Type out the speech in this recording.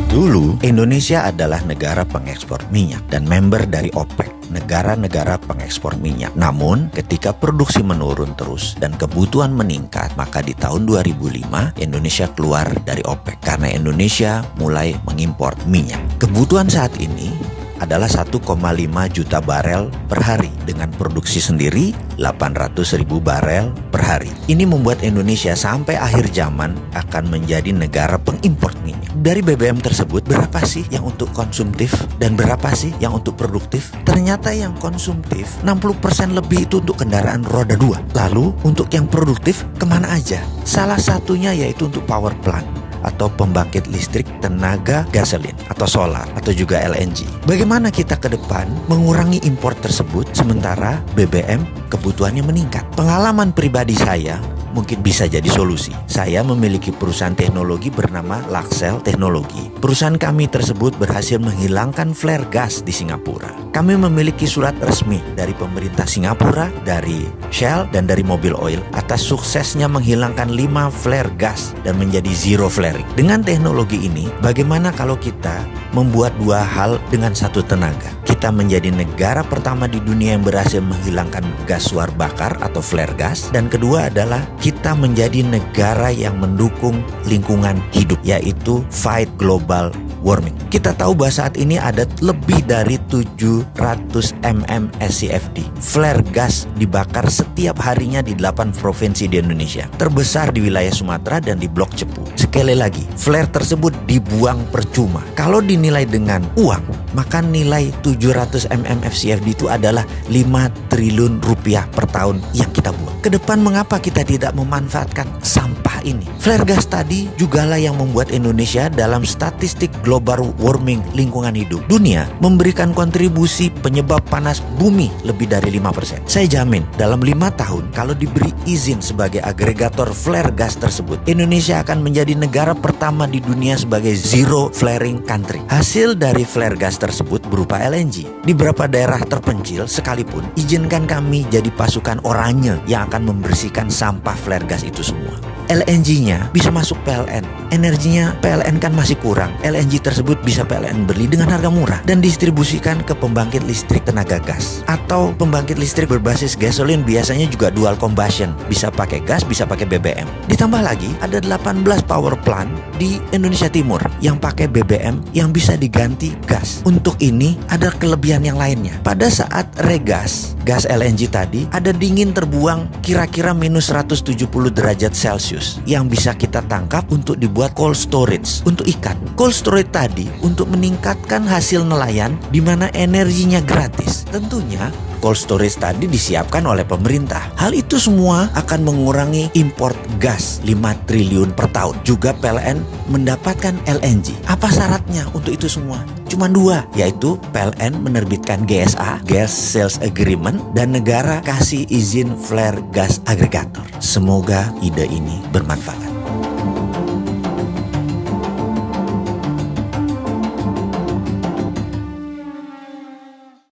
Dulu, Indonesia adalah negara pengekspor minyak dan member dari OPEC, negara-negara pengekspor minyak. Namun, ketika produksi menurun terus dan kebutuhan meningkat, maka di tahun 2005 Indonesia keluar dari OPEC karena Indonesia mulai mengimpor minyak. Kebutuhan saat ini adalah 1,5 juta barel per hari dengan produksi sendiri 800.000 barel per hari. Ini membuat Indonesia sampai akhir zaman akan menjadi negara pengimpor minyak. Dari BBM tersebut, berapa sih yang untuk konsumtif dan berapa sih yang untuk produktif? Ternyata yang konsumtif 60% lebih itu untuk kendaraan roda 2. Lalu untuk yang produktif kemana aja? Salah satunya yaitu untuk power plant atau pembangkit listrik tenaga gasolin atau solar atau juga LNG. Bagaimana kita ke depan mengurangi impor tersebut sementara BBM kebutuhannya meningkat? Pengalaman pribadi saya mungkin bisa jadi solusi. Saya memiliki perusahaan teknologi bernama Laxel Teknologi. Perusahaan kami tersebut berhasil menghilangkan flare gas di Singapura. Kami memiliki surat resmi dari pemerintah Singapura, dari Shell, dan dari Mobil Oil atas suksesnya menghilangkan 5 flare gas dan menjadi zero flaring. Dengan teknologi ini, bagaimana kalau kita membuat dua hal dengan satu tenaga? Kita menjadi negara pertama di dunia yang berhasil menghilangkan gas suar bakar atau flare gas, dan kedua adalah kita menjadi negara yang mendukung lingkungan hidup, yaitu fight global warming. Kita tahu bahwa saat ini ada lebih dari 700 mm SCFD flare gas dibakar setiap harinya di 8 provinsi di Indonesia, terbesar di wilayah Sumatera dan di Blok Cepu. Sekali lagi, flare tersebut dibuang percuma. Kalau dinilai dengan uang, maka nilai 700 mm FCFD itu adalah 5 triliun rupiah per tahun yang kita buang. Kedepan mengapa kita tidak memanfaatkan sampah ini? Flare gas tadi jugalah yang membuat Indonesia dalam statistik global warming lingkungan hidup dunia memberikan kontribusi penyebab panas bumi lebih dari 5%. Saya jamin dalam 5 tahun kalau diberi izin sebagai agregator flare gas tersebut, Indonesia akan menjadi negara pertama di dunia sebagai zero flaring country. Hasil dari flare gas tersebut berupa LNG. Di beberapa daerah terpencil sekalipun, izinkan kami jadi pasukan oranye yang akan membersihkan sampah flare gas itu semua. LNG-nya bisa masuk PLN. Energinya PLN kan masih kurang. LNG tersebut bisa PLN beli dengan harga murah dan distribusikan ke pembangkit listrik tenaga gas atau pembangkit listrik berbasis gasolin, biasanya juga dual combustion, bisa pakai gas, bisa pakai BBM. Ditambah lagi ada 18 power plant di Indonesia Timur yang pakai BBM yang bisa diganti gas. Untuk ini ada kelebihan yang lainnya. Pada saat regas gas LNG tadi, ada dingin terbuang kira-kira minus 170 derajat Celcius yang bisa kita tangkap untuk dibuat cold storage untuk ikan. Cold storage tadi untuk meningkatkan hasil nelayan di mana energinya gratis. Tentunya cold storage tadi disiapkan oleh pemerintah. Hal itu semua akan mengurangi import gas 5 triliun per tahun. Juga PLN mendapatkan LNG. Apa syaratnya untuk itu semua? Cuma 2, yaitu PLN menerbitkan GSA, Gas Sales Agreement, dan negara kasih izin flare gas agregator. Semoga ide ini bermanfaat.